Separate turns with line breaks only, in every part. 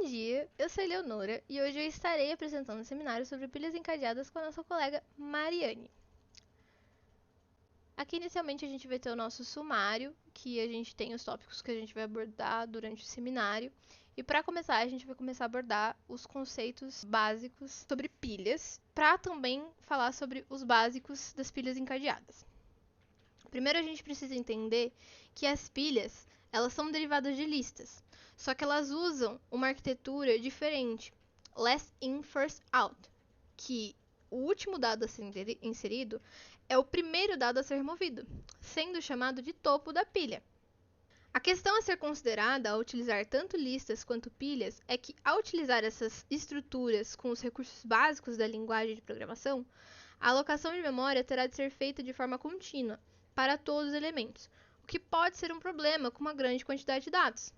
Bom dia, eu sou a Eleonora e hoje eu estarei apresentando um seminário sobre pilhas encadeadas com a nossa colega Mariane. Aqui inicialmente a gente vai ter o nosso sumário, que a gente tem os tópicos que a gente vai abordar durante o seminário. E para começar, a gente vai começar a abordar os conceitos básicos sobre pilhas, para também falar sobre os básicos das pilhas encadeadas. Primeiro a gente precisa entender que as pilhas, elas são derivadas de listas, só que elas usam uma arquitetura diferente, last in, first out, que o último dado a ser inserido é o primeiro dado a ser removido, sendo chamado de topo da pilha. A questão a ser considerada ao utilizar tanto listas quanto pilhas é que, ao utilizar essas estruturas com os recursos básicos da linguagem de programação, a alocação de memória terá de ser feita de forma contínua para todos os elementos, o que pode ser um problema com uma grande quantidade de dados.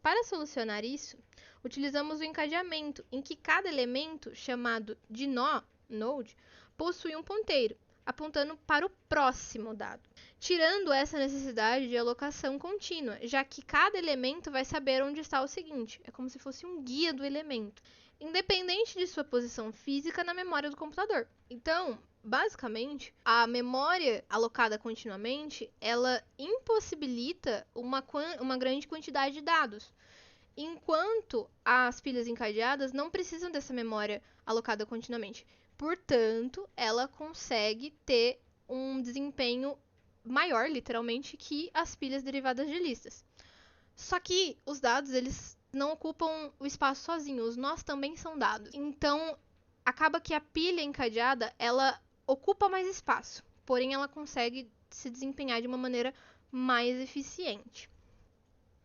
Para solucionar isso, utilizamos o encadeamento, em que cada elemento, chamado de nó, node, possui um ponteiro, apontando para o próximo dado, tirando essa necessidade de alocação contínua, já que cada elemento vai saber onde está o seguinte, é como se fosse um guia do elemento, independente de sua posição física na memória do computador. Então, basicamente, a memória alocada continuamente, ela impossibilita uma grande quantidade de dados, enquanto as pilhas encadeadas não precisam dessa memória alocada continuamente. Portanto, ela consegue ter um desempenho maior, literalmente, que as pilhas derivadas de listas. Só que os dados, eles não ocupam o espaço sozinhos, os nós também são dados. Então, acaba que a pilha encadeada, ela ocupa mais espaço, porém ela consegue se desempenhar de uma maneira mais eficiente.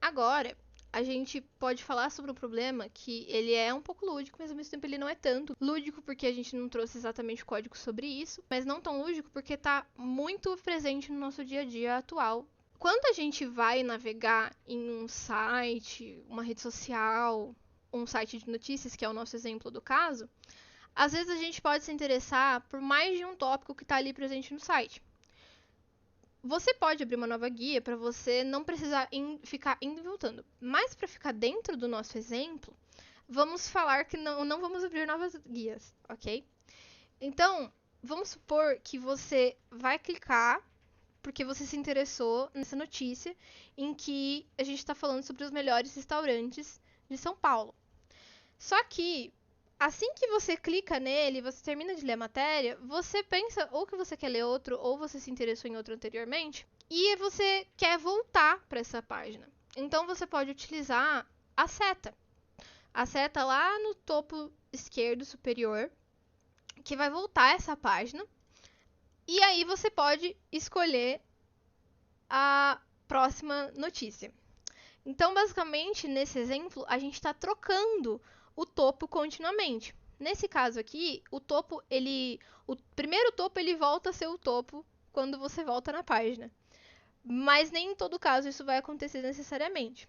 Agora, a gente pode falar sobre um problema que ele é um pouco lúdico, mas ao mesmo tempo ele não é tanto lúdico porque a gente não trouxe exatamente o código sobre isso, mas não tão lúdico porque está muito presente no nosso dia a dia atual. Quando a gente vai navegar em um site, uma rede social, um site de notícias, que é o nosso exemplo do caso, às vezes a gente pode se interessar por mais de um tópico que está ali presente no site. Você pode abrir uma nova guia para você não precisar ficar indo e voltando. Mas para ficar dentro do nosso exemplo, vamos falar que não vamos abrir novas guias, ok? Então, vamos supor que você vai clicar porque você se interessou nessa notícia em que a gente está falando sobre os melhores restaurantes de São Paulo. Só que, assim que você clica nele, você termina de ler a matéria, você pensa ou que você quer ler outro, ou você se interessou em outro anteriormente, e você quer voltar para essa página. Então você pode utilizar a seta. A seta lá no topo esquerdo superior, que vai voltar essa página. E aí você pode escolher a próxima notícia. Então, basicamente, nesse exemplo, a gente está trocando o topo continuamente. Nesse caso aqui, o primeiro topo ele volta a ser o topo quando você volta na página. Mas nem em todo caso isso vai acontecer necessariamente.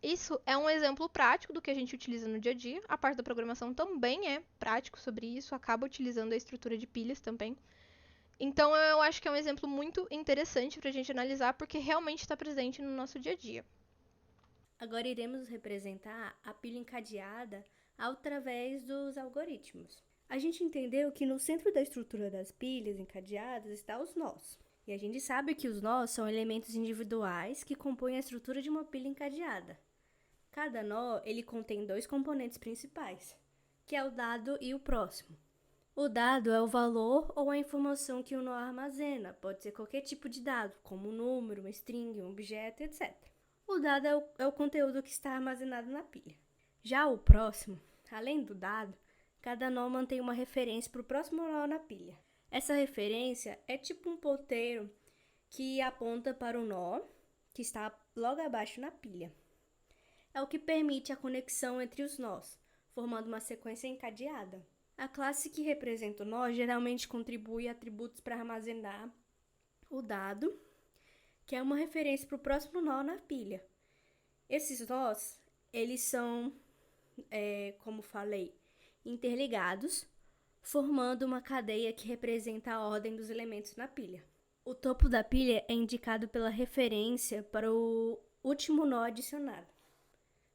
Isso é um exemplo prático do que a gente utiliza no dia a dia. A parte da programação também é prático sobre isso, acaba utilizando a estrutura de pilhas também. Então, eu acho que é um exemplo muito interessante para a gente analisar, porque realmente está presente no nosso dia a dia.
Agora iremos representar a pilha encadeada através dos algoritmos. A gente entendeu que no centro da estrutura das pilhas encadeadas está os nós. E a gente sabe que os nós são elementos individuais que compõem a estrutura de uma pilha encadeada. Cada nó ele contém dois componentes principais, que é o dado e o próximo. O dado é o valor ou a informação que o nó armazena, pode ser qualquer tipo de dado, como um número, uma string, um objeto, etc. O dado é o conteúdo que está armazenado na pilha. Já o próximo, além do dado, cada nó mantém uma referência para o próximo nó na pilha. Essa referência é tipo um ponteiro que aponta para o nó que está logo abaixo na pilha. É o que permite a conexão entre os nós, formando uma sequência encadeada. A classe que representa o nó geralmente contribui atributos para armazenar o dado, que é uma referência para o próximo nó na pilha. Esses nós, eles são, como falei, interligados, formando uma cadeia que representa a ordem dos elementos na pilha. O topo da pilha é indicado pela referência para o último nó adicionado.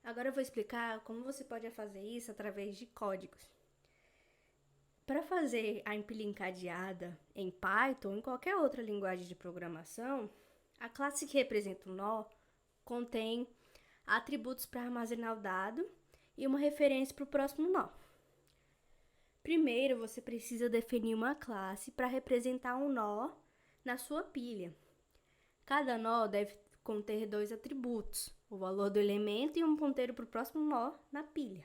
Agora eu vou explicar como você pode fazer isso através de códigos. Para fazer a empilha encadeada em Python ou em qualquer outra linguagem de programação, a classe que representa o nó contém atributos para armazenar o dado e uma referência para o próximo nó. Primeiro, você precisa definir uma classe para representar um nó na sua pilha. Cada nó deve conter 2 atributos, o valor do elemento e um ponteiro para o próximo nó na pilha,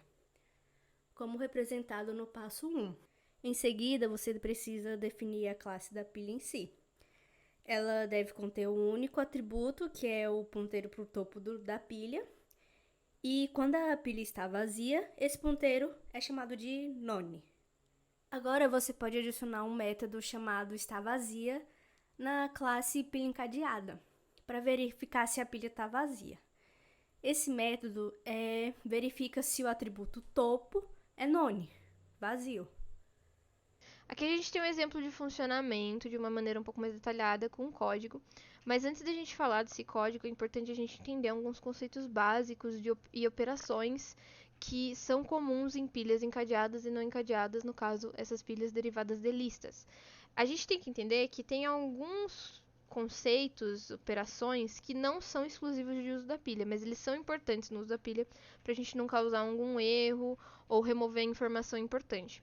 como representado no passo 1. Em seguida, você precisa definir a classe da pilha em si. Ela deve conter um único atributo, que é o ponteiro para o topo da pilha. E quando a pilha está vazia, esse ponteiro é chamado de none. Agora você pode adicionar um método chamado staVazia na classe pilha encadeada, para verificar se a pilha está vazia. Esse método verifica se o atributo topo é none, vazio.
Aqui a gente tem um exemplo de funcionamento de uma maneira um pouco mais detalhada com o código, mas antes da gente falar desse código, é importante a gente entender alguns conceitos básicos e operações que são comuns em pilhas encadeadas e não encadeadas, no caso, essas pilhas derivadas de listas. A gente tem que entender que tem alguns conceitos, operações, que não são exclusivos de uso da pilha, mas eles são importantes no uso da pilha para a gente não causar algum erro ou remover informação importante.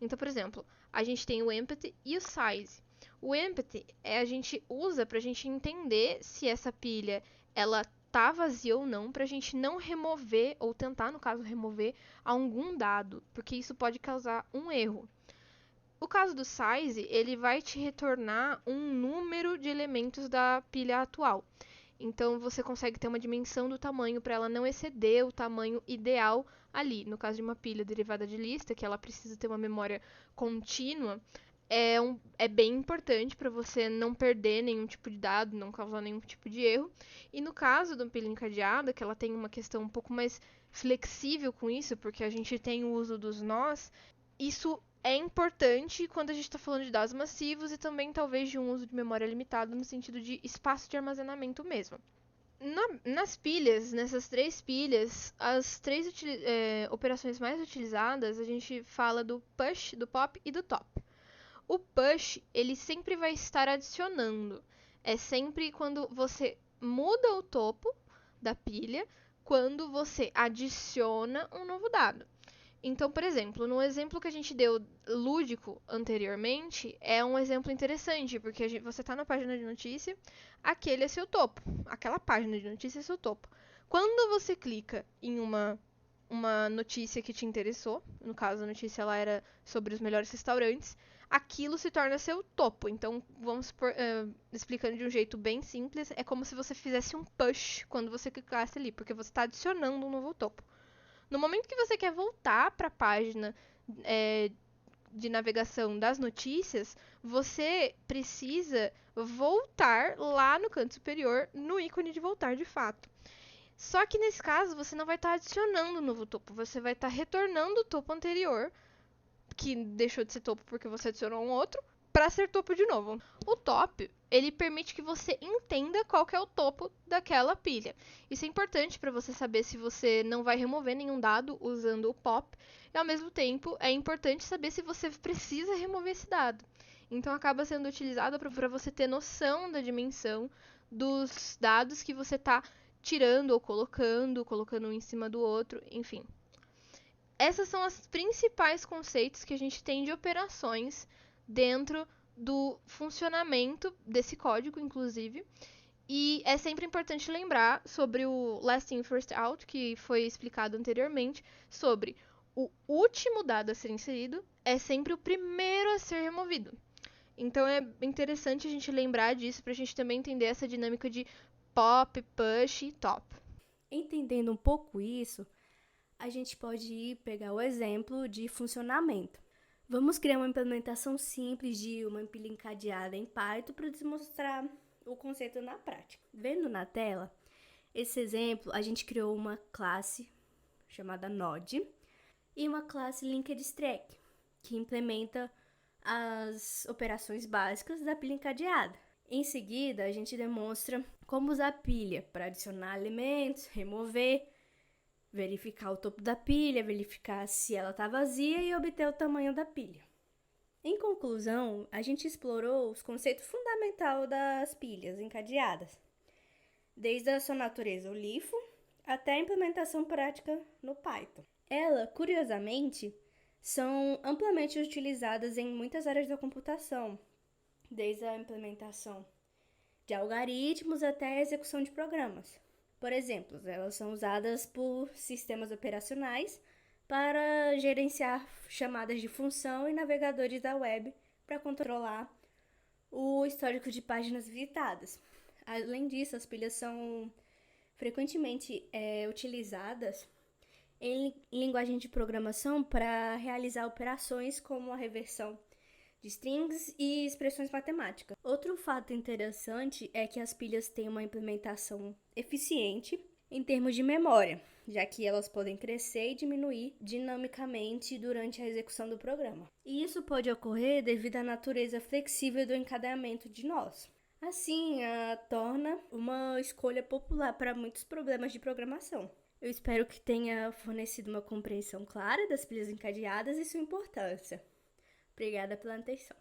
Então, por exemplo, a gente tem o empty e o size. O empty a gente usa para a gente entender se essa pilha ela tá vazia ou não, para a gente não remover ou tentar, no caso, remover algum dado, porque isso pode causar um erro. O caso do size, ele vai te retornar um número de elementos da pilha atual. Então, você consegue ter uma dimensão do tamanho para ela não exceder o tamanho ideal ali. No caso de uma pilha derivada de lista, que ela precisa ter uma memória contínua, é bem importante para você não perder nenhum tipo de dado, não causar nenhum tipo de erro. E no caso da pilha encadeada, que ela tem uma questão um pouco mais flexível com isso, porque a gente tem o uso dos nós, isso é importante quando a gente está falando de dados massivos e também talvez de um uso de memória limitado no sentido de espaço de armazenamento mesmo. Nas pilhas, nessas 3 pilhas, as 3 operações mais utilizadas, a gente fala do push, do pop e do top. O push, ele sempre vai estar adicionando. É sempre quando você muda o topo da pilha, quando você adiciona um novo dado. Então, por exemplo, no exemplo que a gente deu lúdico anteriormente, é um exemplo interessante, porque você está na página de notícia, aquele é seu topo. Aquela página de notícia é seu topo. Quando você clica em uma notícia que te interessou, no caso a notícia ela era sobre os melhores restaurantes, aquilo se torna seu topo. Então, vamos explicando de um jeito bem simples, é como se você fizesse um push quando você clicasse ali, porque você está adicionando um novo topo. No momento que você quer voltar para a página de navegação das notícias, você precisa voltar lá no canto superior, no ícone de voltar de fato. Só que nesse caso, você não vai estar adicionando um novo topo, você vai estar retornando o topo anterior, que deixou de ser topo porque você adicionou um outro, para ser topo de novo. O top, ele permite que você entenda qual que é o topo daquela pilha. Isso é importante para você saber se você não vai remover nenhum dado usando o pop, e ao mesmo tempo é importante saber se você precisa remover esse dado. Então acaba sendo utilizado para você ter noção da dimensão dos dados que você está tirando ou colocando um em cima do outro, enfim. Essas são os principais conceitos que a gente tem de operações dentro do funcionamento desse código, inclusive. E é sempre importante lembrar sobre o last in, first out, que foi explicado anteriormente, sobre o último dado a ser inserido é sempre o primeiro a ser removido. Então é interessante a gente lembrar disso para a gente também entender essa dinâmica de pop, push e top.
Entendendo um pouco isso, a gente pode pegar o exemplo de funcionamento. Vamos criar uma implementação simples de uma pilha encadeada em Python para demonstrar o conceito na prática. Vendo na tela, esse exemplo, a gente criou uma classe chamada Node e uma classe LinkedStrack, que implementa as operações básicas da pilha encadeada. Em seguida, a gente demonstra como usar a pilha para adicionar elementos, remover verificar o topo da pilha, verificar se ela está vazia e obter o tamanho da pilha. Em conclusão, a gente explorou os conceitos fundamentais das pilhas encadeadas, desde a sua natureza, o LIFO, até a implementação prática no Python. Elas, curiosamente, são amplamente utilizadas em muitas áreas da computação, desde a implementação de algoritmos até a execução de programas. Por exemplo, elas são usadas por sistemas operacionais para gerenciar chamadas de função e navegadores da web para controlar o histórico de páginas visitadas. Além disso, as pilhas são frequentemente utilizadas em linguagem de programação para realizar operações como a reversão de strings e expressões matemáticas. Outro fato interessante é que as pilhas têm uma implementação eficiente em termos de memória, já que elas podem crescer e diminuir dinamicamente durante a execução do programa. E isso pode ocorrer devido à natureza flexível do encadeamento de nós. Assim, torna uma escolha popular para muitos problemas de programação. Eu espero que tenha fornecido uma compreensão clara das pilhas encadeadas e sua importância. Obrigada pela atenção.